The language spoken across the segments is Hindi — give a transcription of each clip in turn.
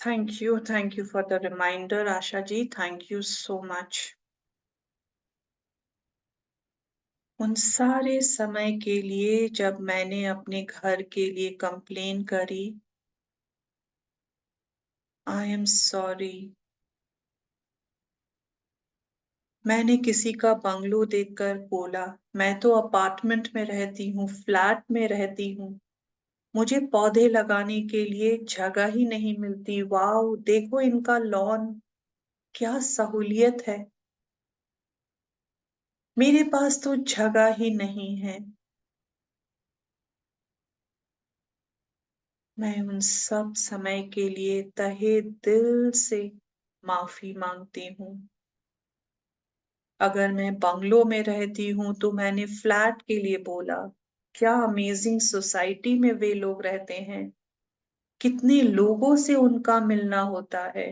Thank you for the reminder, Asha ji. Thank you so much. उन सारे समय के लिए जब मैंने अपने घर के लिए कंप्लेन करी, आई एम सॉरी। मैंने किसी का बंगलो देखकर बोला, मैं तो अपार्टमेंट में रहती हूँ, फ्लैट में रहती हूँ, मुझे पौधे लगाने के लिए जगह ही नहीं मिलती। वाओ, देखो इनका लॉन, क्या सहूलियत है। मेरे पास तो जगह ही नहीं है। मैं उन सब समय के लिए तहे दिल से माफी मांगती हूँ। अगर मैं बंगलो में रहती हूँ तो मैंने फ्लैट के लिए बोला, क्या अमेजिंग सोसाइटी में वे लोग रहते हैं, कितने लोगों से उनका मिलना होता है,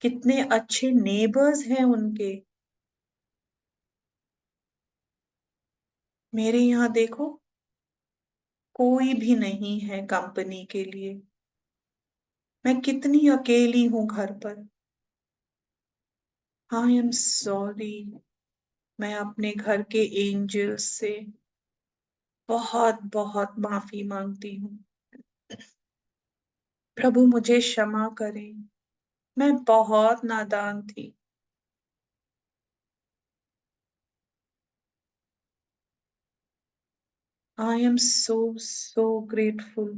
कितने अच्छे नेबर्स हैं उनके। मेरे यहाँ देखो, कोई भी नहीं है कंपनी के लिए। मैं कितनी अकेली हूँ घर पर। I am sorry. मैं अपने घर के एंजल्स से बहुत बहुत माफी मांगती हूँ। प्रभु मुझे क्षमा करें, मैं बहुत नादान थी। आई एम सो सो ग्रेटफुल।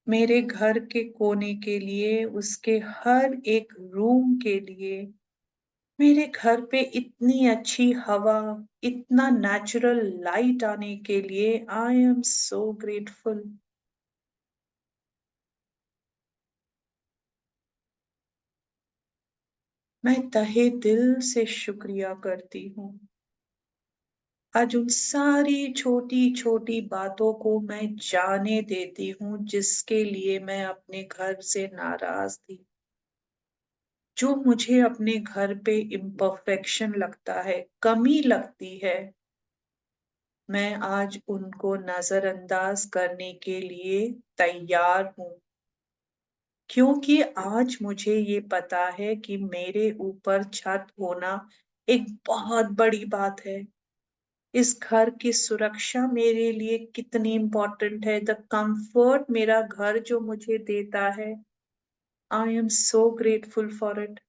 मेरे घर के कोने के लिए, उसके हर एक रूम के लिए, मेरे घर पे इतनी अच्छी हवा, इतना नेचुरल लाइट आने के लिए आई एम सो ग्रेटफुल। मैं तहे दिल से शुक्रिया करती हूँ। आज उन सारी छोटी छोटी बातों को मैं जाने देती हूँ जिसके लिए मैं अपने घर से नाराज थी, जो मुझे अपने घर पे इम्परफेक्शन लगता है, कमी लगती है। मैं आज उनको नजरअंदाज करने के लिए तैयार हूँ, क्योंकि आज मुझे ये पता है कि मेरे ऊपर छत होना एक बहुत बड़ी बात है। इस घर की सुरक्षा मेरे लिए कितनी इंपॉर्टेंट है, द कंफर्ट मेरा घर जो मुझे देता है। I am so grateful for it.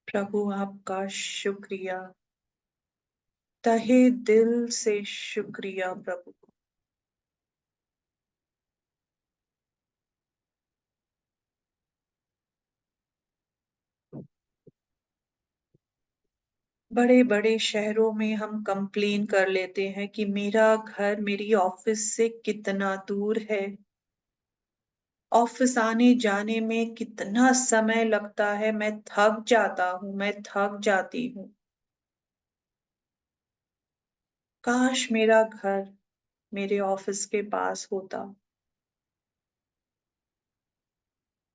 प्रभु आपका शुक्रिया, तहे दिल से शुक्रिया प्रभु। बड़े बड़े शहरों में हम कंप्लेन कर लेते हैं कि मेरा घर मेरी ऑफिस से कितना दूर है, ऑफिस आने जाने में कितना समय लगता है, मैं थक जाता हूँ, मैं थक जाती हूँ। काश मेरा घर मेरे ऑफिस के पास होता।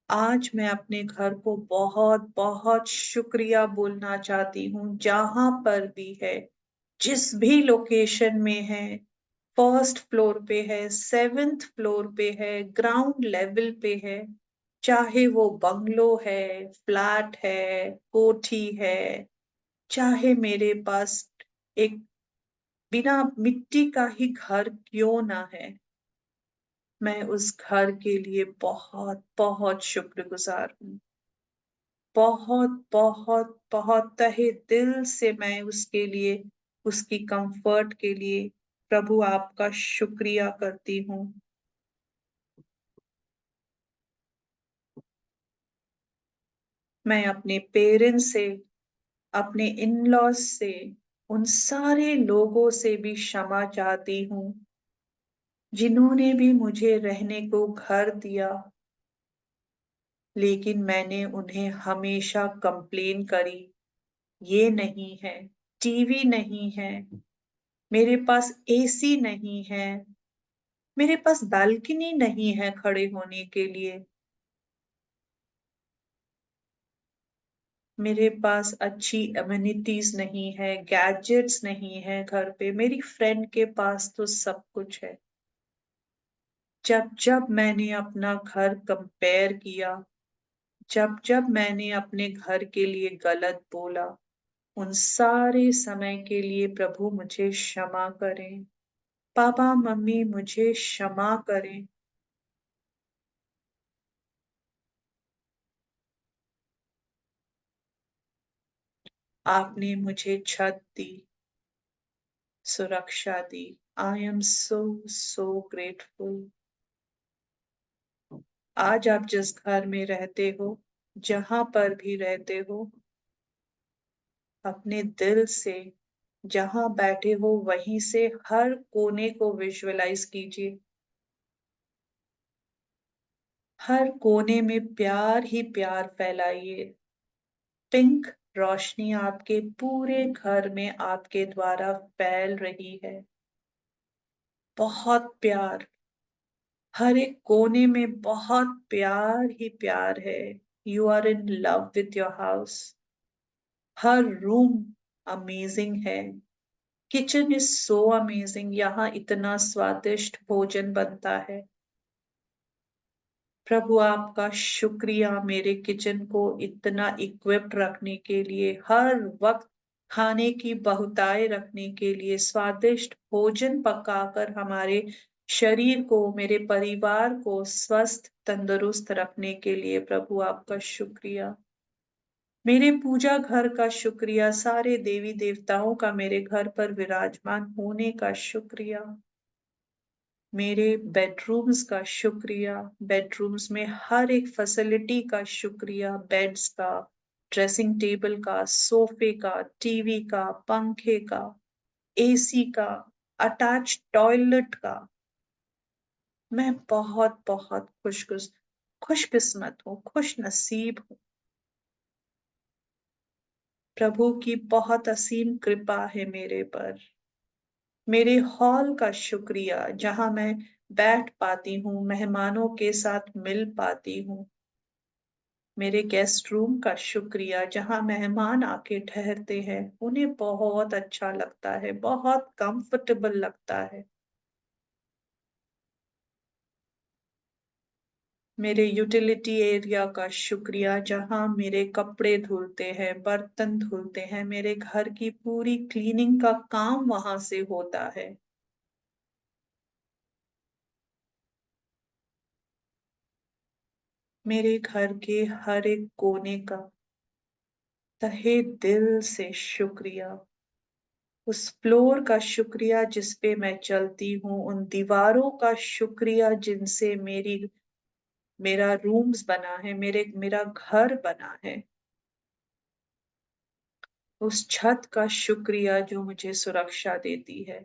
आज मैं अपने घर को बहुत बहुत शुक्रिया बोलना चाहती हूँ, जहां पर भी है, जिस भी लोकेशन में है, फर्स्ट फ्लोर पे है, सेवेंथ फ्लोर पे है, ग्राउंड लेवल पे है, चाहे वो बंगलो है, फ्लैट है, कोठी है, चाहे मेरे पास एक बिना मिट्टी का ही घर क्यों ना है, मैं उस घर के लिए बहुत बहुत शुक्रगुजार हूँ। बहुत बहुत बहुत तहे दिल से मैं उसके लिए, उसकी कंफर्ट के लिए प्रभु आपका शुक्रिया करती हूँ। मैं अपने पेरेंट्स से, अपने इन लॉज से, उन सारे लोगों से भी क्षमा चाहती हूँ जिन्होंने भी मुझे रहने को घर दिया, लेकिन मैंने उन्हें हमेशा कंप्लेन करी, ये नहीं है, टीवी नहीं है, मेरे पास एसी नहीं है, मेरे पास बालकनी नहीं है खड़े होने के लिए। मेरे पास अच्छी अमेनिटीज नहीं है, गैजेट्स नहीं है घर पे, मेरी फ्रेंड के पास तो सब कुछ है। जब जब मैंने अपना घर कंपेयर किया, जब जब मैंने अपने घर के लिए गलत बोला, उन सारे समय के लिए प्रभु मुझे क्षमा करें। पापा मम्मी मुझे क्षमा करें। आपने मुझे छत दी, सुरक्षा दी। आई एम सो सो ग्रेटफुल। आज आप जिस घर में रहते हो, जहां पर भी रहते हो, अपने दिल से जहां बैठे हो वहीं से हर कोने को विजुअलाइज कीजिए। हर कोने में प्यार ही प्यार फैलाइए। पिंक रोशनी आपके पूरे घर में आपके द्वारा फैल रही है। बहुत प्यार, हर एक कोने में बहुत प्यार ही प्यार है। You are in love with your house. हर रूम अमेजिंग है। किचन इज सो अमेजिंग, यहाँ इतना स्वादिष्ट भोजन बनता है। प्रभु आपका शुक्रिया मेरे किचन को इतना इक्विप्ड रखने के लिए, हर वक्त खाने की बहुतायत रखने के लिए, स्वादिष्ट भोजन पकाकर हमारे शरीर को, मेरे परिवार को स्वस्थ तंदुरुस्त रखने के लिए प्रभु आपका शुक्रिया। मेरे पूजा घर का शुक्रिया, सारे देवी देवताओं का मेरे घर पर विराजमान होने का शुक्रिया। मेरे बेडरूम्स का शुक्रिया, बेडरूम्स में हर एक फैसिलिटी का शुक्रिया, बेड्स का, ड्रेसिंग टेबल का, सोफे का, टीवी का, पंखे का, एसी का, अटैच टॉयलेट का। मैं बहुत बहुत खुशकिस्मत हूँ, खुश नसीब हूँ। प्रभु की बहुत असीम कृपा है मेरे पर। मेरे हॉल का शुक्रिया, जहां मैं बैठ पाती हूँ, मेहमानों के साथ मिल पाती हूँ। मेरे गेस्ट रूम का शुक्रिया, जहां मेहमान आके ठहरते हैं, उन्हें बहुत अच्छा लगता है, बहुत कंफर्टेबल लगता है। मेरे यूटिलिटी एरिया का शुक्रिया, जहां मेरे कपड़े धुलते हैं, बर्तन धुलते हैं, मेरे घर की पूरी क्लीनिंग का काम वहां से होता है। मेरे घर के हर एक कोने का तहे दिल से शुक्रिया। उस फ्लोर का शुक्रिया जिस पे मैं चलती हूँ, उन दीवारों का शुक्रिया जिनसे मेरा रूम्स बना है, मेरा घर बना है। उस छत का शुक्रिया जो मुझे सुरक्षा देती है।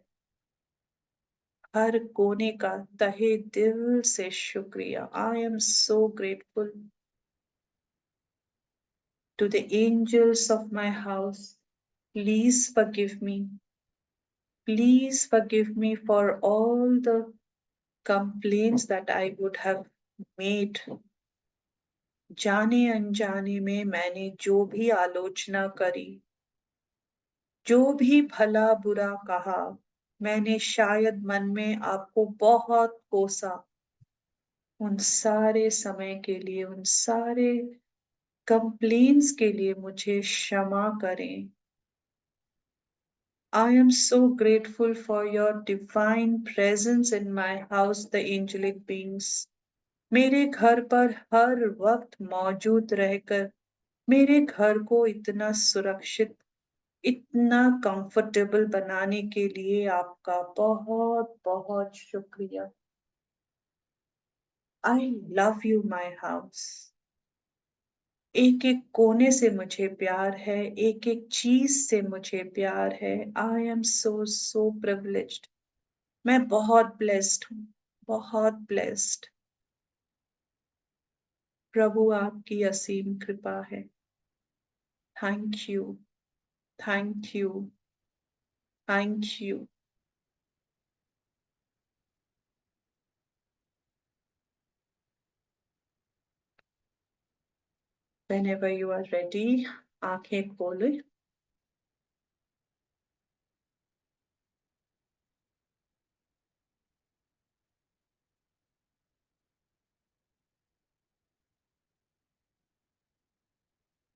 हर कोने का तहे दिल से शुक्रिया। I am so grateful to the angels of my house. Please forgive me. Please forgive me for all the complaints that I would have made। जाने अनजाने में मैंने जो भी आलोचना करी, जो भी भला बुरा कहा, मैंने शायद मन में आपको बहुत कोसा। उन सारे समय के लिए, उन सारे कंप्लेंट्स के लिए मुझे क्षमा करें। I am so grateful for your divine presence in my house, the angelic beings। मेरे घर पर हर वक्त मौजूद रहकर मेरे घर को इतना सुरक्षित, इतना कंफर्टेबल बनाने के लिए आपका बहुत बहुत शुक्रिया। I love you my house. एक एक कोने से मुझे प्यार है, एक एक चीज से मुझे प्यार है। I am so so privileged. मैं बहुत ब्लेस्ड हूँ, बहुत ब्लेस्ड। प्रभु आपकी असीम कृपा है। Thank you, thank you, thank you. Whenever you are ready, आंखें खोले।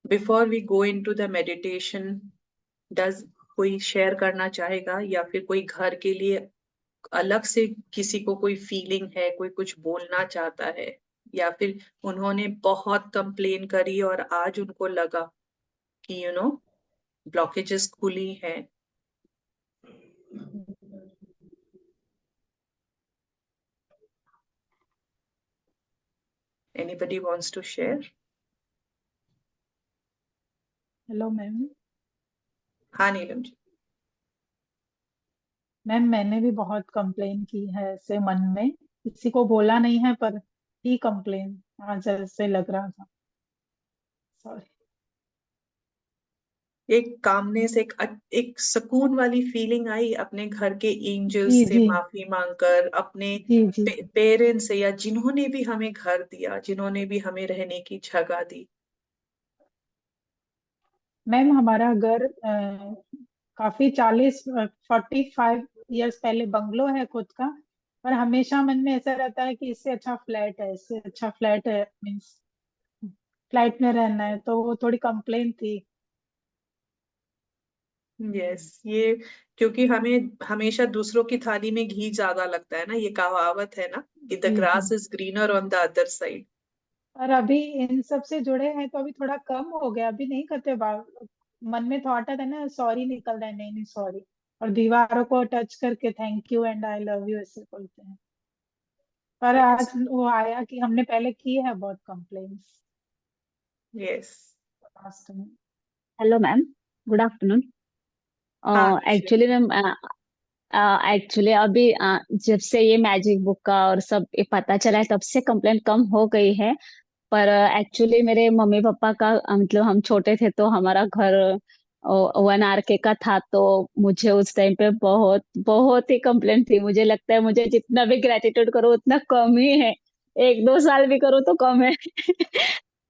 Before we go into the meditation, does कोई शेयर करना चाहेगा, या फिर कोई घर के लिए अलग से किसी को कोई फीलिंग है, कोई कुछ बोलना चाहता है, या फिर उन्होंने बहुत कंप्लेन करी और आज उनको लगा कि ब्लॉकेजेस खुली हैं। Anybody wants to share? Hello ma'am. हाँ नीलम जी। मैम मैंने भी बहुत कंप्लेन की है ऐसे मन में, किसी को बोला नहीं है पर ही कंप्लेन आज ऐसे लग रहा था। सॉरी। एक कामनेस, एक सुकून वाली फीलिंग आई अपने घर के एंजल्स जी से जी माफी मांगकर, अपने जी जी। पेरेंट्स से, या जिन्होंने भी हमें घर दिया, जिन्होंने भी हमें रहने की जगह दी। मैम हमारा घर काफी 45 ईयर्स पहले बंगलो है खुद का, पर हमेशा मन में ऐसा रहता है कि इससे अच्छा फ्लैट है, इससे अच्छा फ्लैट है, मीन्स फ्लैट में रहना है, तो वो थोड़ी कंप्लेन थी। यस, ये क्योंकि हमें हमेशा दूसरों की थाली में घी ज्यादा लगता है ना, ये कहावत है ना कि द जी जी। Grass is greener on the other side. और अभी इन सब से जुड़े हैं तो अभी थोड़ा कम हो गया, अभी नहीं करते बात। मन में थॉट आता है ना, सॉरी निकल रहा है, नहीं नहीं सॉरी, और दीवारों को टच करके thank you and I love you ऐसे बोलते हैं। पर यस। आज वो आया कि हमने पहले की है बहुत कंप्लेन्स यस। पास्ट में। Hello ma'am, good afternoon. हाँ निशा एक्चुअली जी। मैम, एक्चुअली अभी जब से ये मैजिक बुक का और सब ये पता चला है तब से कंप्लेंट कम हो गई है। पर एक्चुअली मेरे मम्मी पापा का मतलब हम छोटे थे तो हमारा घर 1 RK का था, तो मुझे उस टाइम पे बहुत बहुत ही कंप्लेंट थी। मुझे लगता है मुझे जितना भी ग्रेटिट्यूड करो उतना कम ही है, 1-2 साल भी करो तो कम है।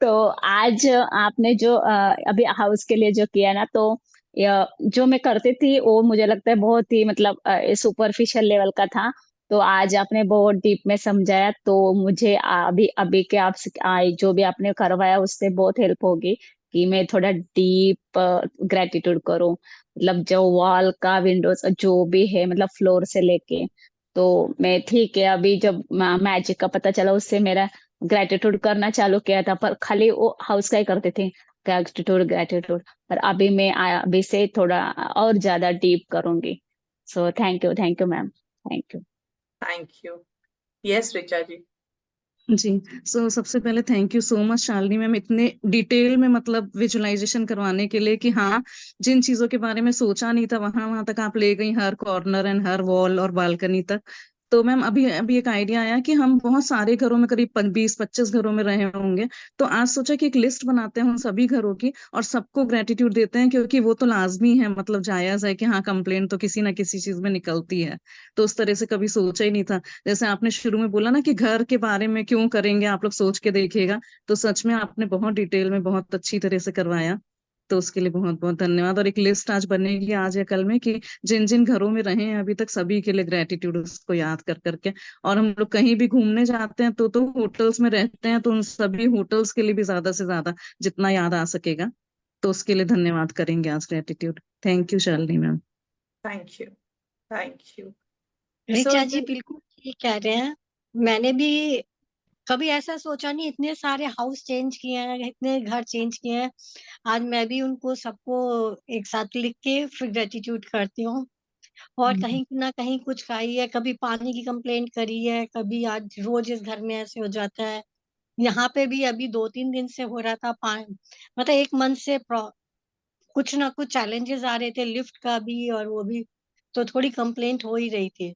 तो आज आपने जो अभी हाउस के लिए जो किया ना, तो जो मैं करती थी वो मुझे लगता है बहुत ही मतलब सुपरफिशियल लेवल का था। तो आज आपने बहुत डीप में समझाया, तो मुझे अभी अभी के जो भी आपने करवाया उससे बहुत हेल्प होगी कि मैं थोड़ा डीप ग्रेटिट्यूड करूं। मतलब जो वॉल का विंडोज जो भी है, मतलब फ्लोर से लेके, तो मैं ठीक है अभी जब मैजिक का पता चला उससे मेरा ग्रेटिट्यूड करना चालू किया था, पर खाली वो हाउस का ही करते थे, ग्रेटिट्यूड ग्रेटिट्यूड। पर अभी मैं अभी से थोड़ा और ज्यादा डीप करूंगी। So thank you ma'am, thank you. Thank you. Yes Richa ji. जी। सबसे पहले thank you so much Shalini ma'am, इतने डिटेल में मतलब विजुअलाइजेशन करवाने के लिए कि हाँ, जिन चीजों के बारे में सोचा नहीं था वहां वहां तक आप ले गई, हर कॉर्नर एंड हर वॉल और बालकनी तक। तो मैम अभी अभी एक आइडिया आया कि हम बहुत सारे घरों में करीब 20-25 घरों में रहे होंगे। तो आज सोचा कि एक लिस्ट बनाते हैं उन सभी घरों की और सबको ग्रेटिट्यूड देते हैं, क्योंकि वो तो लाजमी है, मतलब जायज है कि हाँ, कंप्लेन तो किसी ना किसी चीज में निकलती है। तो उस तरह से कभी सोचा ही नहीं था। जैसे आपने शुरू में बोला ना कि घर के बारे में क्यों करेंगे, आप लोग सोच के देखिएगा। तो सच में आपने बहुत डिटेल में बहुत अच्छी तरह से करवाया। तो उसके लिए बहुत बहुत धन्यवाद। और एक लिस्ट आज बनेगी आज या कल में कि जिन जिन घरों में रहे हैं अभी तक सभी के लिए ग्रेटिट्यूड उसको याद कर करके। और हम लोग कहीं भी घूमने जाते हैं तो होटल्स में रहते हैं, तो उन सभी होटल्स के लिए भी ज्यादा से ज्यादा जितना याद आ सकेगा, तो उसके लिए धन्यवाद करेंगे आज gratitude. Thank you Shalini ma'am. Thank you. Thank you. So Richa ji बिल्कुल ठीक कह रहे हैं। मैंने भी कभी ऐसा सोचा नहीं, इतने सारे हाउस चेंज किए हैं, इतने घर चेंज किए हैं। आज मैं भी उनको सबको एक साथ लिख के फिर ग्रेटिट्यूड करती हूँ। और कहीं ना कहीं कुछ खाई है, कभी पानी की कंप्लेंट करी है, कभी आज रोज इस घर में ऐसे हो जाता है। यहाँ पे भी अभी 2-3 दिन से हो रहा था मतलब एक मंथ से कुछ ना कुछ चैलेंजेस आ रहे थे, लिफ्ट का भी और वो भी, तो थोड़ी कंप्लेंट हो ही रही थी।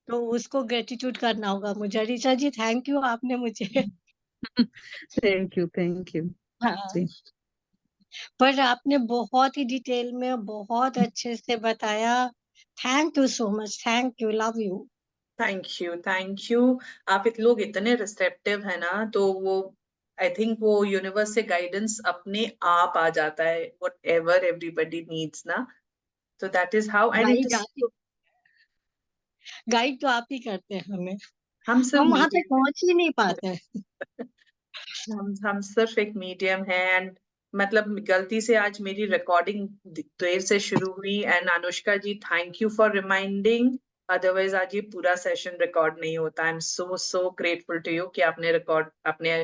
तो उसको ग्रेटिट्यूड करना होगा मुझे। ऋचा जी थैंक यू, आपने मुझे थैंक यू, थैंक यू हाँ, जी। पर आपने बहुत ही डिटेल में बहुत अच्छे से बताया। Thank you so much, thank you, love you. Thank you. Thank you. आप लोग इतने रिसेप्टिव है ना, तो वो आई थिंक वो यूनिवर्स से गाइडेंस अपने आप आ जाता है, whatever everybody needs ना. So that is how, and it guide is, आप ही गाइड तो आप ही करते हैं हमें, हम सिर्फ हम वहां तक मीडियम पहुंच ही नहीं पाते हैं। हम सिर्फ एक मीडियम है. एंड मतलब गलती से आज मेरी रिकॉर्डिंग देर से शुरू हुई. And Anushka ji, thank you for reminding, otherwise आज ये पूरा सेशन रिकॉर्ड नहीं होता. I am so grateful to you कि आपने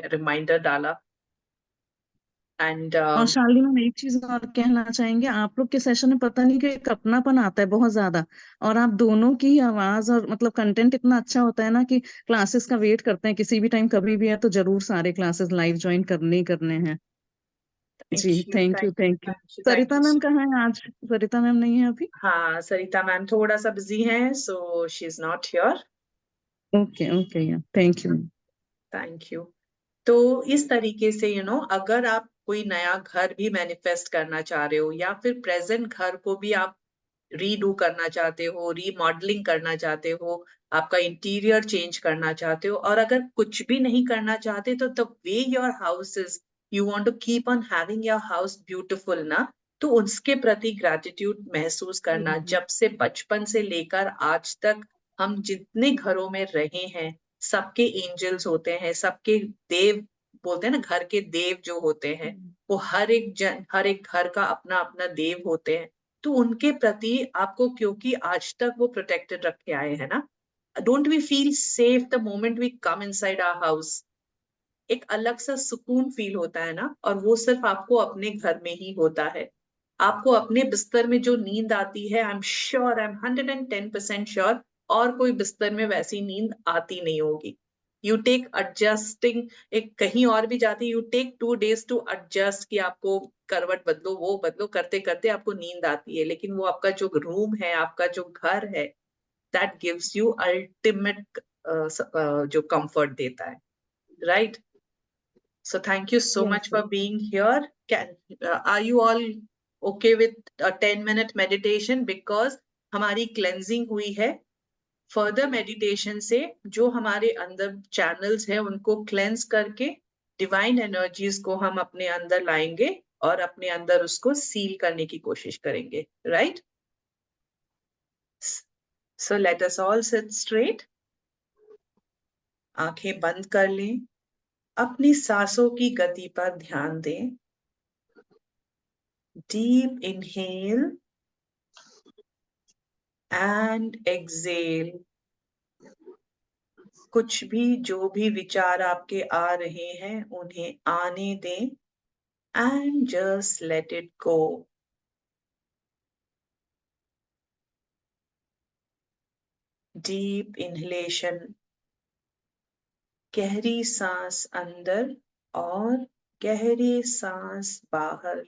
रिमाइंडर डाला. एंड और शालिनी मैम एक चीज और कहना चाहेंगे, आप लोग के सेशन में पता नहीं कि एक अपनापन आता है बहुत ज्यादा, और आप दोनों की आवाज और मतलब कंटेंट इतना अच्छा होता है ना कि क्लासेस का वेट करते हैं, किसी भी टाइम कभी भी है तो जरूर सारे क्लासेस लाइव ज्वाइन करने ही करने हैं। Thank ji you, thank you thank you, thank you. Thank you, thank Sarita you. Ma'am कहाँ है आज? सरिता मैम नहीं है अभी? हाँ, सरिता मैम थोड़ा सा बिजी है, so she is not here. Okay okay, thank you. Thank you. तो इस तरीके से अगर आप कोई नया घर भी मैनिफेस्ट करना चाह रहे हो, या फिर प्रेजेंट घर को भी आप रीडू करना चाहते हो, रीमॉडलिंग करना चाहते हो, आपका इंटीरियर चेंज करना चाहते हो, और अगर कुछ भी नहीं करना चाहते तो the way your house is, you want to keep on having your house beautiful ना, तो उसके प्रति ग्रैटिट्यूड महसूस करना. जब से बचपन से लेकर आज तक हम जितने घरों में रहे हैं, सबके एंजल्स होते हैं, सबके देव बोलते हैं ना, घर के देव जो होते हैं, वो हर एक घर का अपना अपना देव होते हैं. तो उनके प्रति आपको, क्योंकि आज तक वो प्रोटेक्टेड रख के आए हैं ना, don't we feel safe the moment we come inside our house? एक अलग सा सुकून फील होता है ना, और वो सिर्फ आपको अपने घर में ही होता है. आपको अपने बिस्तर में जो नींद आती है, I am sure, I am 110% sure, और कोई बिस्तर में वैसी नींद आती नहीं होगी. यू टेक एडजस्टिंग, एक कहीं और भी जाती, you take 2 days to adjust, कि आपको करवट बदलो, वो बदलो, करते करते आपको नींद आती है. लेकिन वो आपका जो रूम है, आपका जो घर है, दैट गिव्स यू अल्टीमेट जो कंफर्ट देता है, right? So thank you so much Yes, for yes. being here. Are you all okay with a 10-minute meditation? Because हमारी cleansing हुई है. Further meditation से जो हमारे अंदर channels है, उनको cleanse करके divine energies को हम अपने अंदर लाएंगे, और अपने अंदर उसको seal करने की कोशिश करेंगे, right? So let us all sit straight. आंखें बंद कर लें. अपनी सांसों की गति पर ध्यान दें. Deep inhale and exhale. कुछ भी, जो भी विचार आपके आ रहे हैं, उन्हें आने दें, and just let it go. Deep inhalation, गहरी सांस अंदर और गहरी सांस बाहर.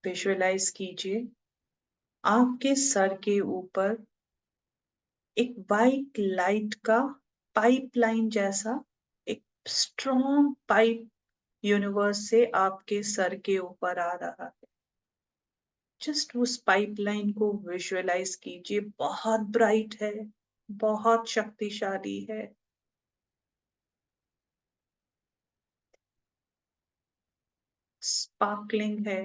विजुअलाइज कीजिए आपके सर के ऊपर एक वाइट लाइट का पाइपलाइन जैसा एक स्ट्रॉन्ग पाइप यूनिवर्स से आपके सर के ऊपर आ रहा है. जस्ट उस पाइपलाइन को विजुअलाइज कीजिए. बहुत ब्राइट है, बहुत शक्तिशाली है. स्पार्कलिंग है.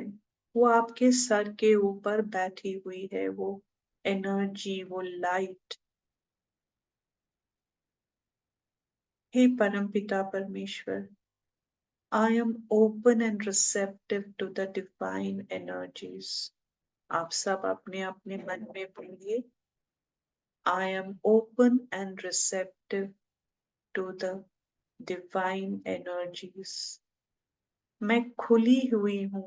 वो आपके सर के ऊपर बैठी हुई है, वो एनर्जी, वो लाइट. हे परमपिता परमेश्वर, I am open and receptive to the divine energies. आप सब अपने अपने मन में बोलिए, I am open and receptive to the divine energies. मैं खुली हुई हूँ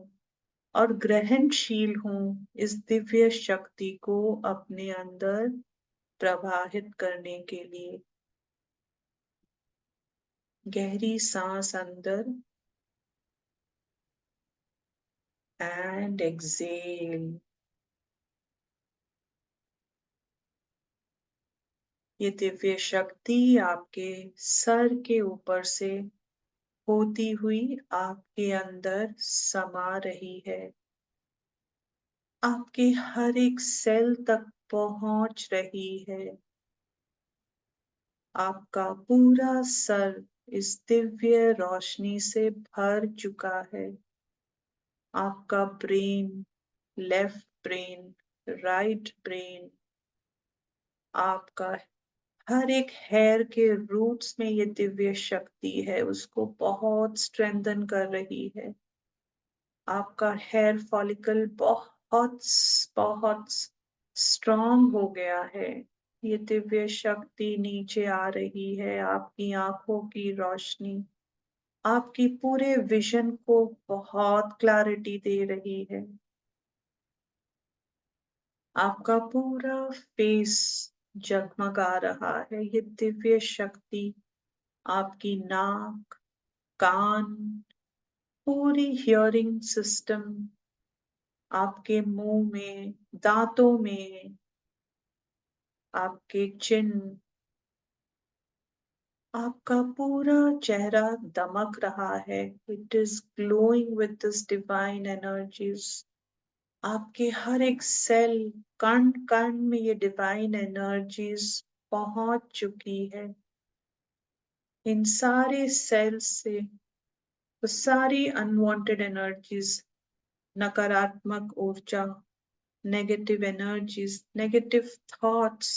और ग्रहणशील हूँ इस दिव्य शक्ति को अपने अंदर प्रवाहित करने के लिए. गहरी सांस अंदर and exhale. ये दिव्य शक्ति आपके सर के ऊपर से होती हुई आपके अंदर समा रही है. आपके हर एक सेल तक पहुंच रही है। आपका पूरा सर इस दिव्य रोशनी से भर चुका है। आपका brain, left brain, right brain, आपका हर एक हेयर के रूट्स में ये दिव्य शक्ति है, उसको बहुत स्ट्रेंथन कर रही है। आपका हेयर फॉलिकल बहुत बहुत स्ट्रांग हो गया है। ये दिव्य शक्ति नीचे आ रही है। आपकी आंखों की रोशनी आपकी पूरे विजन को बहुत क्लैरिटी दे रही है। आपका पूरा फेस जगमगा रहा है। ये दिव्य शक्ति आपकी नाक, कान, पूरी हियरिंग सिस्टम, आपके मुंह में, दांतों में, आपके चिन, आपका पूरा चेहरा दमक रहा है। It is glowing with this divine energies. आपके हर एक सेल, कण कण में ये डिवाइन एनर्जीज पहुंच चुकी है। इन सारे सेल्स से वो सारी अनवांटेड एनर्जीज, नकारात्मक ऊर्जा, नेगेटिव एनर्जीज, नेगेटिव थॉट्स,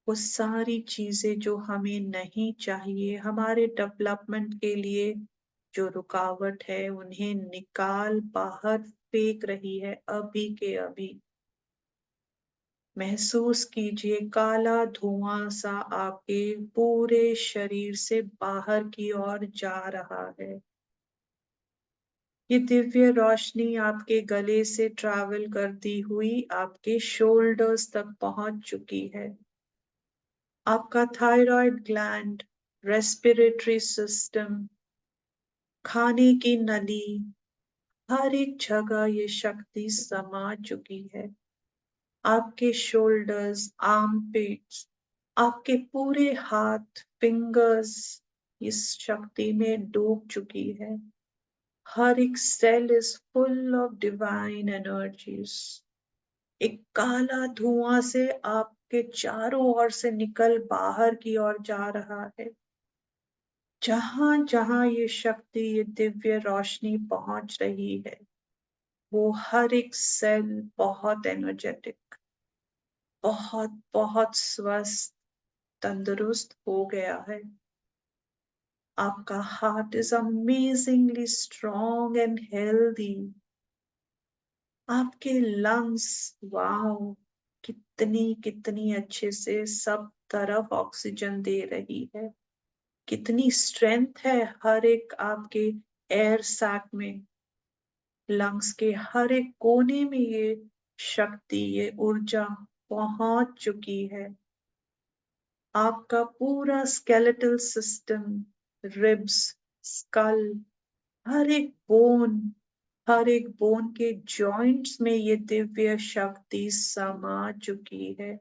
वो सारी चीजें जो हमें नहीं चाहिए, हमारे डेवलपमेंट के लिए जो रुकावट है, उन्हें निकाल बाहर फेंक रही है अभी के अभी। महसूस कीजिए काला धुआं सा आपके पूरे शरीर से बाहर की ओर जा रहा है। ये दिव्य रोशनी आपके गले से ट्रैवल करती हुई आपके शोल्डर्स तक पहुंच चुकी है। आपका थायराइड ग्लैंड, रेस्पिरेटरी सिस्टम, खाने की नली, हर एक जगह ये शक्ति समा चुकी है। आपके शोल्डर्स, आर्मपिट्स, आपके पूरे हाथ, फिंगर्स इस शक्ति में डूब चुकी है। हर एक cell is full of divine energies. एक काला धुआं से आपके चारों ओर से निकल बाहर की ओर जा रहा है। जहां जहां ये शक्ति, ये दिव्य रोशनी पहुंच रही है, वो हर एक सेल बहुत एनर्जेटिक, बहुत बहुत स्वस्थ, तंदुरुस्त हो गया है। आपका heart is amazingly strong and healthy. आपके लंग्स, वाओ, कितनी कितनी अच्छे से सब तरफ ऑक्सीजन दे रही है। कितनी स्ट्रेंथ है हर एक आपके एयर सैक में। लंग्स के हर एक कोने में ये शक्ति, ये ऊर्जा पहुंच चुकी है। आपका पूरा स्केलेटल सिस्टम, रिब्स, स्कल, हर एक बोन के जॉइंट्स में ये दिव्य शक्ति समा चुकी है।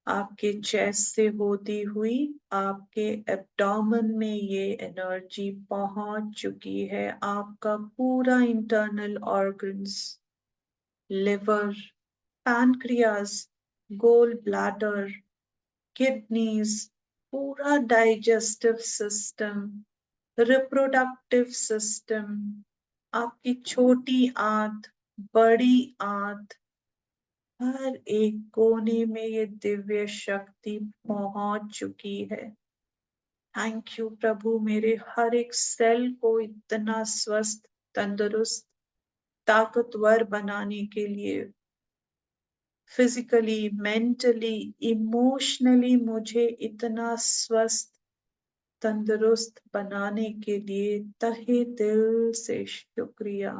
आपके चेस्ट से होती हुई आपके एब्डोमेन में ये एनर्जी पहुंच चुकी है। आपका पूरा internal organs, liver, pancreas, gall bladder, kidneys, पूरा डाइजेस्टिव सिस्टम, रिप्रोडक्टिव सिस्टम, आपकी छोटी आंत, बड़ी आंत, हर एक कोने में ये दिव्य शक्ति पहुंच चुकी है। थैंक यू प्रभु, मेरे हर एक सेल को इतना स्वस्थ, तंदुरुस्त, ताकतवर बनाने के लिए, फिजिकली, मेंटली, इमोशनली मुझे इतना स्वस्थ, तंदुरुस्त बनाने के लिए तहे दिल से शुक्रिया।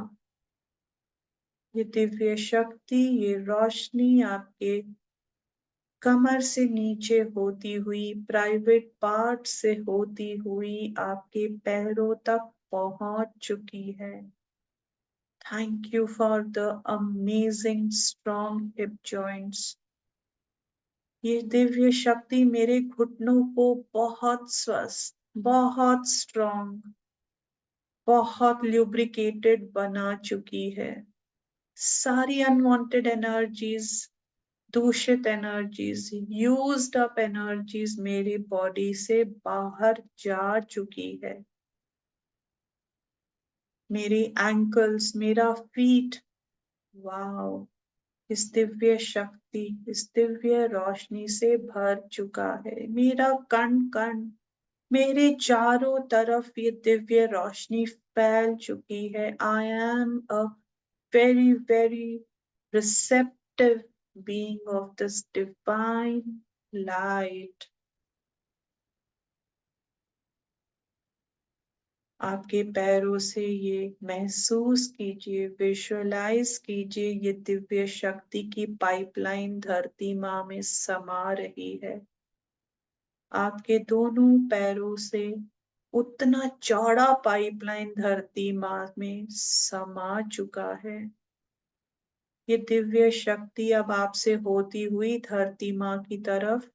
ये दिव्य शक्ति, ये रोशनी आपके कमर से नीचे होती हुई, प्राइवेट पार्ट से होती हुई आपके पैरों तक पहुंच चुकी है। Thank you for the amazing strong hip joints. ये दिव्य शक्ति मेरे घुटनों को बहुत स्वस्थ, बहुत स्ट्रॉन्ग, बहुत ल्यूब्रिकेटेड बना चुकी है। सारी अनवांटेड एनर्जीज, दूषित एनर्जीज, यूज्ड अप एनर्जीज मेरी बॉडी से बाहर जा चुकी है। मेरी एंकल्स, मेरा फीट, वाओ, इस दिव्य शक्ति, इस दिव्य रोशनी से भर चुका है। मेरा कण कण, मेरे चारों तरफ ये दिव्य रोशनी फैल चुकी है। I am a very, very receptive being of this divine light. आपके पैरों से ये महसूस कीजिए, विजुअलाइज कीजिए, ये दिव्य शक्ति की पाइपलाइन धरती माँ में समा रही है। आपके दोनों पैरों से उतना चौड़ा पाइपलाइन धरती माँ में समा चुका है। ये दिव्य शक्ति अब आपसे होती हुई धरती माँ की तरफ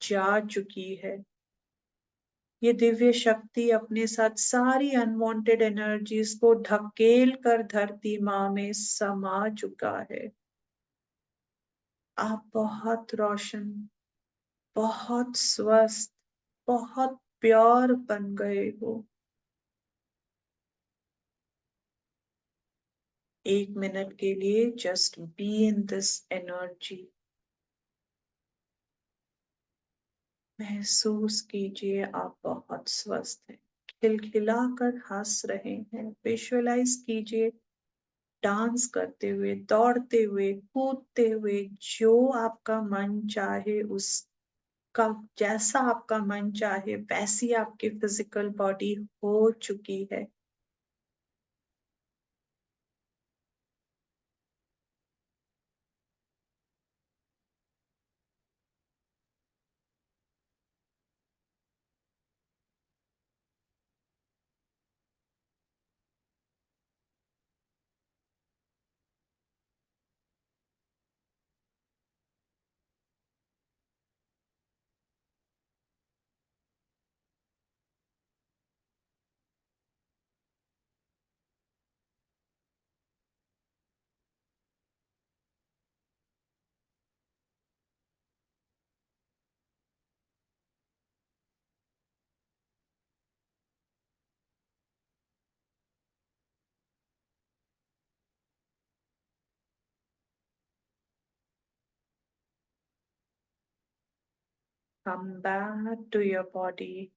जा चुकी है। ये दिव्य शक्ति अपने साथ सारी अनवांटेड एनर्जीज को ढकेल कर धरती माँ में समा चुका है। आप बहुत रोशन, बहुत स्वस्थ, बहुत प्योर बन गए हो। 1 मिनट के लिए just be in this energy. महसूस कीजिए आप बहुत स्वस्थ हैं, खिलखिलाकर हंस रहे हैं। विजुअलाइज कीजिए डांस करते हुए, दौड़ते हुए, कूदते हुए, जो आपका मन चाहे उसका, जैसा आपका मन चाहे वैसी आपकी फिजिकल बॉडी हो चुकी है। Come back to your body.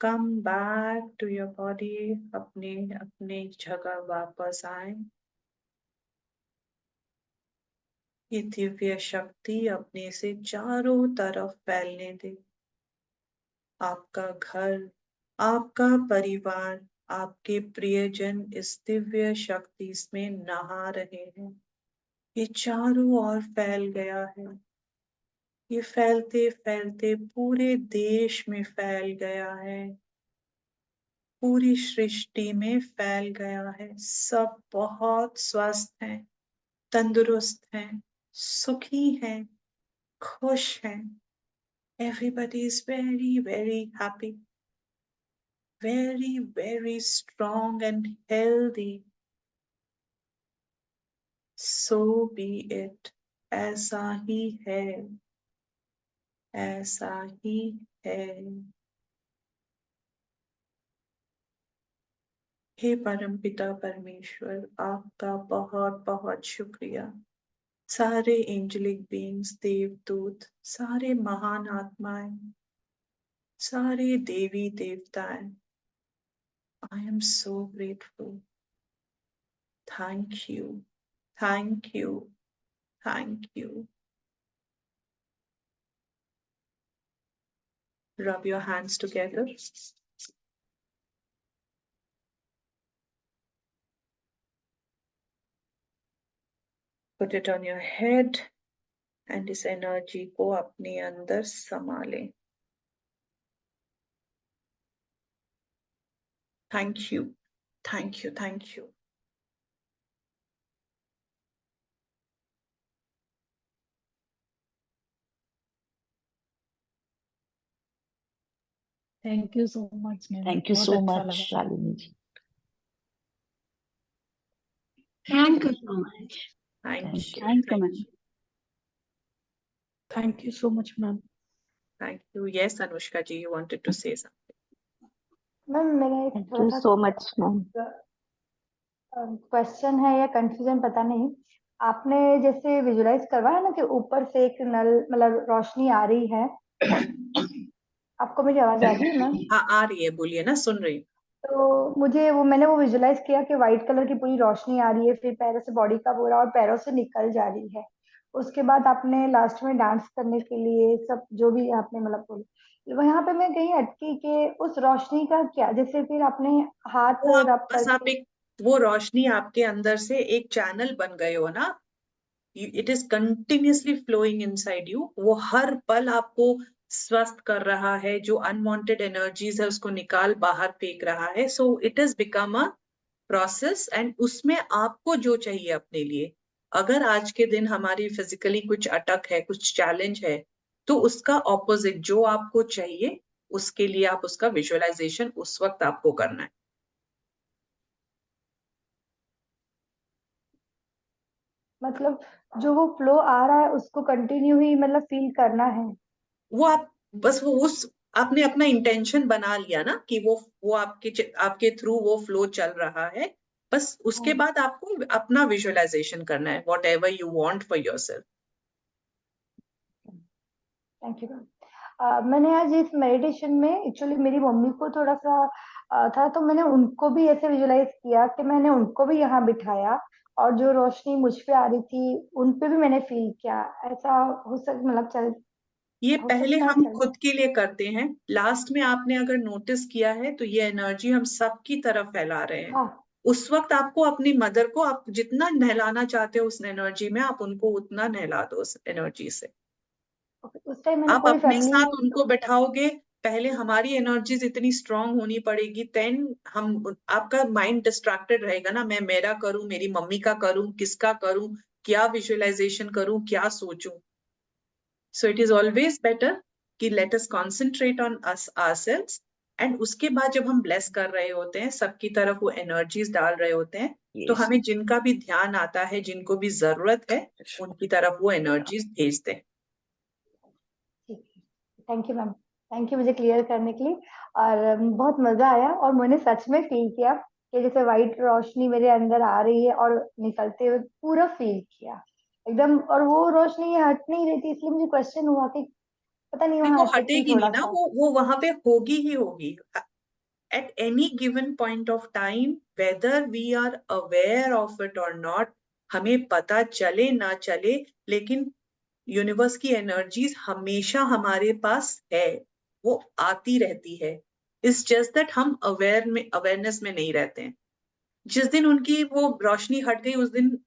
Come back to your body. अपने अपने जगह वापस आए। ये दिव्य शक्ति अपने से चारों तरफ फैलने दे। आपका घर, आपका परिवार, आपके प्रियजन इस दिव्य शक्ति में नहा रहे हैं। ये चारों ओर फैल गया है। ये फैलते फैलते पूरे देश में फैल गया है, पूरी सृष्टि में फैल गया है। सब बहुत स्वस्थ हैं, तंदुरुस्त हैं, सुखी हैं, खुश हैं। Everybody is very, very happy, very, very strong and healthy. So be it. ऐसा ही है, ऐसा ही है। हे परमपिता परमेश्वर, आपका बहुत बहुत शुक्रिया। सारे एंजेलिक बीइंग्स, देवदूत, सारे महान आत्माएं, सारे देवी देवताएं, I am so grateful. Thank you, thank you, thank you. Rub your hands together. Put it on your head and इस एनर्जी को अपने अंदर समा लें। Thank you, thank you, thank you. Thank you so much ma'am, thank you बहुत सो अच्छा मच लगा। शालिनी जी। Thank you so much. Thank you. Thank you, ma'am. Thank you so much, ma'am. Thank you. Yes, Anushka ji, you wanted to say something. Ma'am मेरा एक Thank थोड़ा you सा so much, ma'am. क्वेश्चन है या कंफ्यूजन पता नहीं। आपने जैसे विजुलाइज करवाया ना कि ऊपर से एक नल मतलब रोशनी आ रही है, आपको मेरी आवाज आ रही है मैम? हाँ, आ रही है, बोलिए ना, सुन रही हूँ। तो मुझे मैंने वो विजुलाइज किया कि व्हाइट कलर की पूरी रोशनी आ रही है, फिर पैरों से बॉडी का पूरा और पैरों से निकल जा रही है। उसके बाद आपने लास्ट में डांस करने के लिए सब जो भी आपने मतलब बोले, वहां पे मैं कहीं अटकी कि उस रोशनी का क्या, जैसे फिर आपने हाथ वो रब बस आप करके वो रोशनी आपके अंदर से एक चैनल बन गए हो ना, it is continuously flowing inside you. वो हर पल आपको स्वस्थ कर रहा है, जो अनवांटेड एनर्जीज है उसको निकाल बाहर फेंक रहा है। सो it is become a process, and उसमें आपको जो चाहिए अपने लिए, अगर आज के दिन हमारी फिजिकली कुछ अटक है, कुछ चैलेंज है, तो उसका ऑपोजिट जो आपको चाहिए, उसके लिए आप उसका विजुअलाइजेशन उस वक्त आपको करना है। मतलब जो वो फ्लो आ रहा है उसको कंटिन्यू ही मतलब फील करना है। वो आप बस वो उस आपने अपना इंटेंशन बना लिया ना कि वो आपके थ्रू वो फ्लो चल रहा है, बस उसके बाद आपको अपना विजुअलाइजेशन करना है, what ever you want for your self. Thank you ma'am. मैंने आज इस मेडिटेशन में एक्चुअली मेरी मम्मी को थोड़ा सा था, तो मैंने उनको भी ऐसे विजुलाइज किया कि मैंने उनको भी यहाँ बिठाया और जो रोशनी मुझ पे आ रही थी उन पे भी मैंने फील किया। ऐसा मतलब ये हो पहले सकता है हम चल। खुद के लिए करते हैं, लास्ट में आपने अगर नोटिस किया है तो ये एनर्जी हम सबकी तरफ फैला रहे हैं। हाँ उस वक्त आपको अपनी मदर को आप जितना नहलाना चाहते हो उस एनर्जी में, आप उनको उतना नहला दो उस एनर्जी से। उस टाइम मैंने आप पूरी अपने फैमिली साथ उनको बैठाओगे, पहले हमारी एनर्जीज इतनी स्ट्रांग होनी पड़ेगी, देन हम आपका माइंड डिस्ट्रैक्टेड रहेगा ना, मैं मेरा करूं, मेरी मम्मी का करूं, किसका करूं, क्या विजुअलाइजेशन करूं, क्या सोचूं। So it is always better कि let us concentrate on us ourselves, and उसके बाद जब हम ब्लेस कर रहे होते हैं, सबकी तरफ वो एनर्जीज डाल रहे होते हैं, तो हमें जिनका भी ध्यान आता है, जिनको भी जरूरत है, उनकी तरफ वो एनर्जीज भेजते हैं। Thank you ma'am, thank you मुझे क्लियर करने के लिए। और बहुत मजा आया और मैंने सच में फील किया कि जैसे व्हाइट रोशनी मेरे अंदर आ रही है और निकलते हुए पूरा फील किया एकदम। और वो रोशनी हट नहीं रही थी, इसलिए मुझे क्वेश्चन हुआ कि पता नहीं वो वहां अटकी हटेगी नहीं थोड़ा ना, सा। वो वहां पे होगी ही होगी। At any given point of time, whether we are aware of it or not, हमें पता चले ना चले, लेकिन यूनिवर्स की एनर्जीज हमेशा हमारे पास है, वो आती रहती है। इट्स जस्ट दैट हम अवेयरनेस में नहीं रहते हैं। जिस दिन उनकी वो रोशनी हट गई, उस दिन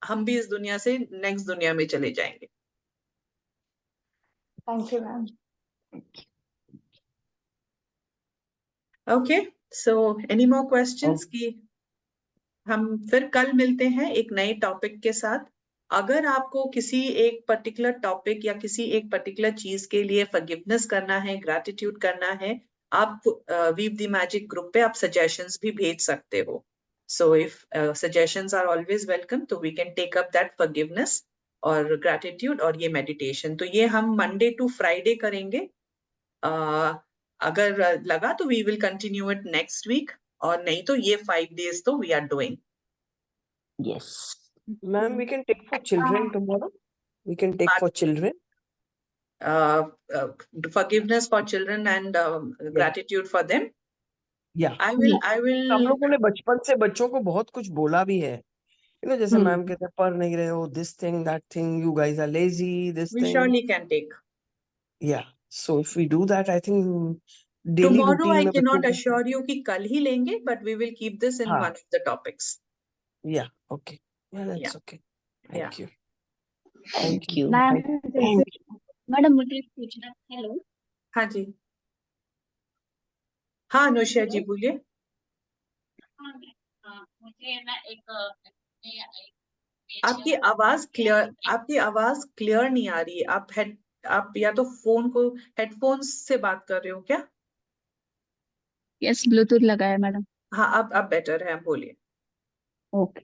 हम भी इस दुनिया से नेक्स्ट दुनिया में चले जाएंगे। Thank you ma'am. Okay, so any more questions? की हम फिर कल मिलते हैं एक नए टॉपिक के साथ। अगर आपको किसी एक पर्टिकुलर टॉपिक या किसी एक पर्टिकुलर चीज के लिए फॉरगिवनेस करना है, ग्रैटिट्यूड करना है, आप वीव द मैजिक ग्रुप पे आप सजेशंस भी भेज सकते हो। So if suggestions are always welcome, तो we can take up that forgiveness और ग्रैटिट्यूड और ये मेडिटेशन। तो ये हम मंडे टू फ्राइडे करेंगे। अगर लगा तो we will continue it next week, और नहीं तो ये 5 days तो we are doing. Yes. Ma'am, we can take for children tomorrow. We can take for children. Forgiveness for children and gratitude for them. Yeah. I will हम लोगों ने बचपन से बच्चों को बहुत कुछ बोला भी है, जैसे मैम कहते हैं पढ़ नहीं रहे हो, this thing, that thing, you guys are lazy, this we thing. surely can take. Yeah. So if we do that, I think daily Tomorrow routine I में बच्चों cannot को assure you कि कल ही लेंगे, but we will keep this in हाँ one of the topics. yeah okay yeah that's Yeah. okay. Yeah. Thank you. Thank you. Ma'am, Thank you. Madam मुझे पूछना, हेलो हाँ जी, हाँ अनुषा जी हेलो, बोलिए। मुझे ना एक आपकी आवाज क्लियर नहीं आ रही है। आप या तो फोन को हेडफोन्स से बात कर रहे हो क्या? यस, ब्लूटूथ लगाया मैडम। हाँ, अब बेटर है, बोलिए। ओके।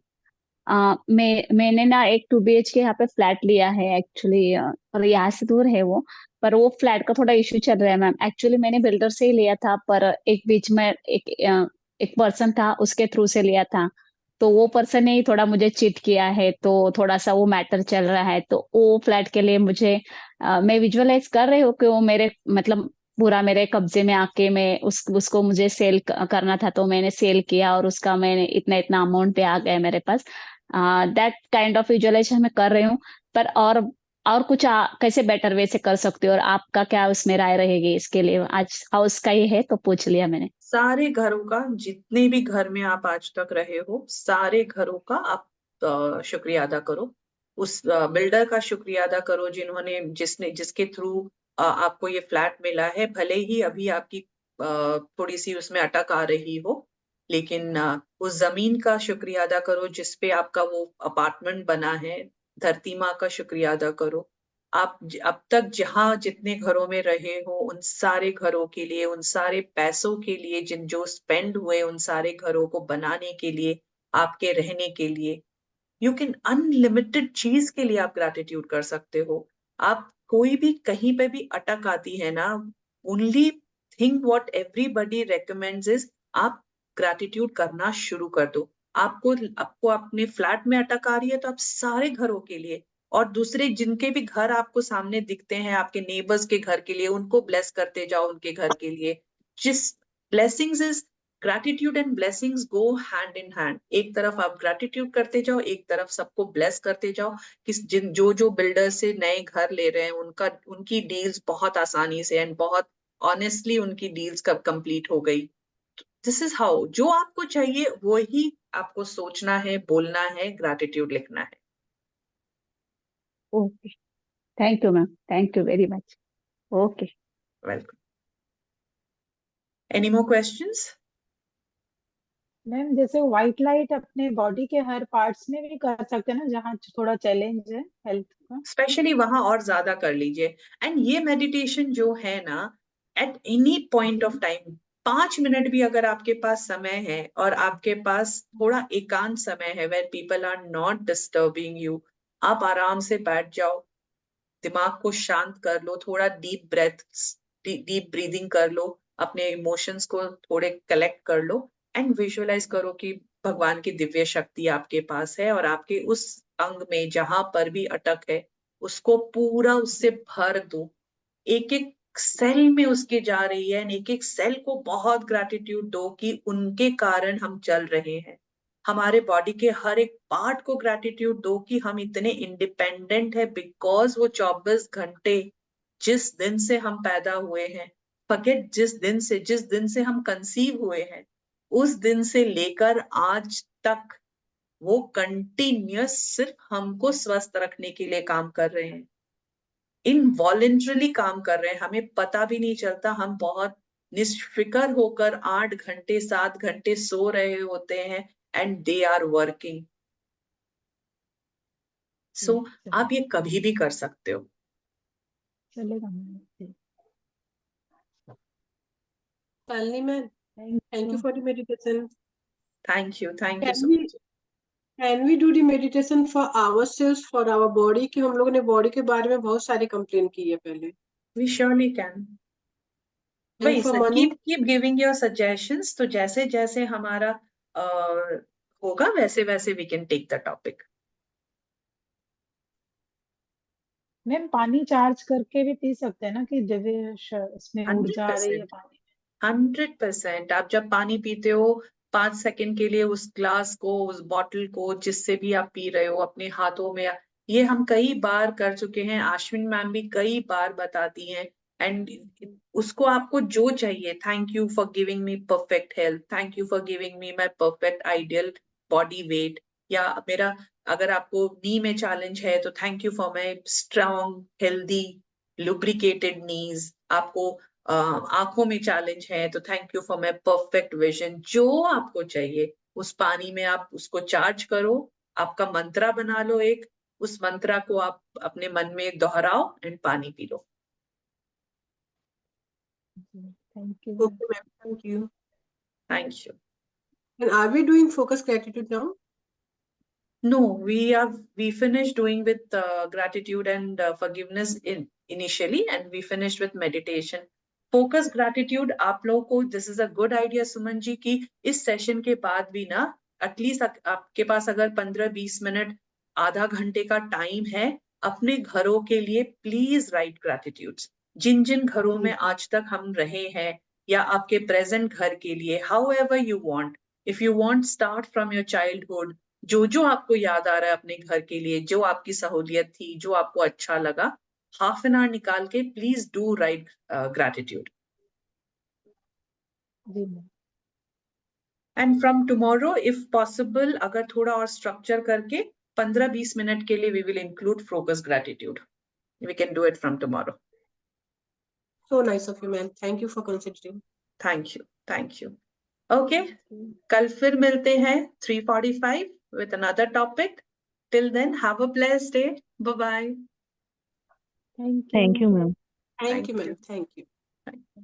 मैंने ना एक 2 BHK यहाँ पे फ्लैट लिया है एक्चुअली, और यहाँ से दूर है वो। पर वो फ्लैट का थोड़ा इश्यू चल रहा है मैम। एक्चुअली मैंने बिल्डर से ही लिया था, पर एक बीच में एक पर्सन था, उसके थ्रू से लिया था। तो वो पर्सन ने ही थोड़ा मुझे चीट किया है, तो थोड़ा सा वो मैटर चल रहा है। तो वो फ्लैट के लिए मुझे मैं विजुअलाइज कर रही हूँ कि वो मेरे मतलब पूरा मेरे कब्जे में आके मैं उसको मुझे सेल करना था, तो मैंने सेल किया और उसका मैंने इतना इतना अमाउंट पे आ गया मेरे पास। दैट काइंड ऑफ विजुअलाइजेशन मैं कर रही हूँ। पर और कुछ कैसे बेटर वे से कर सकती हो, और आपका क्या उसमें राय रहेगी इसके लिए? आज हाउस का ही है तो पूछ लिया मैंने। सारे घरों का, जितने भी घर में आप आज तक रहे हो, सारे घरों का आप शुक्रिया अदा करो। उस बिल्डर का शुक्रिया अदा करो जिसके थ्रू आपको ये फ्लैट मिला है। भले ही अभी आपकी थोड़ी सी उसमें अटक आ रही हो, लेकिन उस जमीन का शुक्रिया अदा करो जिसपे आपका वो अपार्टमेंट बना है। धरती माँ का शुक्रिया अदा करो। आप अब तक जहां जितने घरों में रहे हो, उन सारे घरों के लिए, उन सारे पैसों के लिए जो स्पेंड हुए उन सारे घरों को बनाने के लिए, आपके रहने के लिए। यू कैन अनलिमिटेड चीज के लिए आप ग्रैटिट्यूड कर सकते हो। आप कोई भी कहीं पे भी अटक आती है ना, only thing what everybody recommends is आप ग्रैटिट्यूड करना शुरू कर दो। आपको अपने फ्लैट में अटक आ रही है तो आप सारे घरों के लिए, और दूसरे जिनके भी घर आपको सामने दिखते हैं आपके नेबर्स के घर के लिए, उनको ब्लेस करते जाओ उनके घर के लिए। जिस blessings is gratitude and blessings go hand in hand. एक तरफ आप ग्रैटिट्यूड करते जाओ, एक तरफ सबको ब्लेस करते जाओ। जो बिल्डर से नए घर ले रहे हैं उनकी डील्स बहुत आसानी से एंड बहुत ऑनेस्टली उनकी डील्स कब कंप्लीट हो गई। दिस इज हाउ, जो आपको चाहिए वो ही आपको सोचना है, बोलना है, ग्रैटिट्यूड लिखना है। Okay, thank you ma'am, thank you very much. Okay, welcome. Any more questions? Ma'am जैसे व्हाइट लाइट अपने बॉडी के हर पार्ट्स में भी कर सकते हैं ना, जहाँ थोड़ा चैलेंज है हेल्थ का? स्पेशली वहां और ज्यादा कर लीजिए। एंड ये मेडिटेशन जो है ना, at any point of time 5 minute भी अगर आपके पास समय है और आपके पास थोड़ा एकांत समय है, where people are not disturbing you, आप आराम से बैठ जाओ, दिमाग को शांत कर लो, थोड़ा डीप ब्रीदिंग कर लो, अपने इमोशंस को थोड़े कलेक्ट कर लो एंड विजुअलाइज करो कि भगवान की दिव्य शक्ति आपके पास है और आपके उस अंग में जहां पर भी अटक है उसको पूरा उससे भर दो। एक एक सेल में उसके जा रही है, एक एक सेल को बहुत ग्रैटिट्यूड दो कि उनके कारण हम चल रहे हैं। हमारे बॉडी के हर एक पार्ट को ग्रैटिट्यूड दो कि हम इतने इंडिपेंडेंट है, बिकॉज वो 24 घंटे जिस दिन से हम पैदा हुए हैं, फॉरगेट जिस दिन से हम कंसीव हुए हैं, उस दिन से लेकर आज तक वो कंटिन्यूअस सिर्फ हमको स्वस्थ रखने के लिए काम कर रहे हैं। इनवॉलेंटरली काम कर रहे हैं, हमें पता भी नहीं चलता। हम बहुत निष्फिक्र होकर 8 घंटे 7 घंटे सो रहे होते हैं एंड दे आर वर्किंग। सो आप ये कभी भी कर सकते हो। चलेगा ma'am. Shalini ma'am, thank you for the meditation. Thank you Can so we much. can we do the meditation for ourselves, for our body? कि हम लोगों ने बॉडी के बारे में बहुत सारी कंप्लेन की है पहले। We surely can. And वही for money, keep giving your suggestions, तो जैसे जैसे हमारा होगा वैसे वैसे we can take the topic. Ma'am पानी चार्ज करके भी पी सकते हैं ना, कि दिव्य इसमें ऊर्जा आ रही है 100%, पानी 100%। आप जब पानी पीते हो 5 सेकंड के लिए उस ग्लास को, उस बॉटल को, जिससे भी आप पी रहे हो, अपने हाथों में, ये हम कई बार कर चुके हैं, अश्विन मैम भी कई बार बताती हैं। एंड उसको आपको जो चाहिए, thank you for giving me perfect health, thank you for giving me my perfect ideal body weight, या मेरा अगर आपको नी में चैलेंज है तो thank you for my strong healthy lubricated knees, आपको आंखों में चैलेंज है तो thank you for my perfect vision. जो आपको चाहिए उस पानी में आप उसको चार्ज करो, आपका मंत्रा बना लो एक, उस मंत्रा को आप अपने मन में दोहराओ एंड पानी P low. Thank you. okay ma'am, thank you. Thank you. And are we doing focus gratitude now? No, we finished doing with gratitude and forgiveness initially, and we finished with meditation. Focus gratitude आप लोगों को, this is a good idea Suman ji, कि इस सेशन के बाद भी ना एटलीस्ट आपके पास अगर 15-20 मिनट आधा घंटे का टाइम है अपने घरों के लिए, प्लीज राइट ग्रैटिट्यूड्स। जिन जिन घरों में आज तक हम रहे हैं या आपके प्रेजेंट घर के लिए, how ever you want, if you want start from your childhood, जो जो आपको याद आ रहा है अपने घर के लिए, जो आपकी सहूलियत थी, जो आपको अच्छा लगा, हाफ एन आवर निकाल के प्लीज डू राइट ग्रैटिट्यूड। जी ma'am. And from tomorrow if possible, अगर थोड़ा और स्ट्रक्चर करके 15-20 मिनट के लिए we will include focus gratitude. We can do it from tomorrow. So nice of you, ma'am. Thank you for considering. Thank you, thank you. Okay, कल फिर मिलते हैं 3:45 with another topic. Till then, have a blessed day. Bye-bye. Thank Thank you, ma'am. Thank you, ma'am. Thank you. Thank you.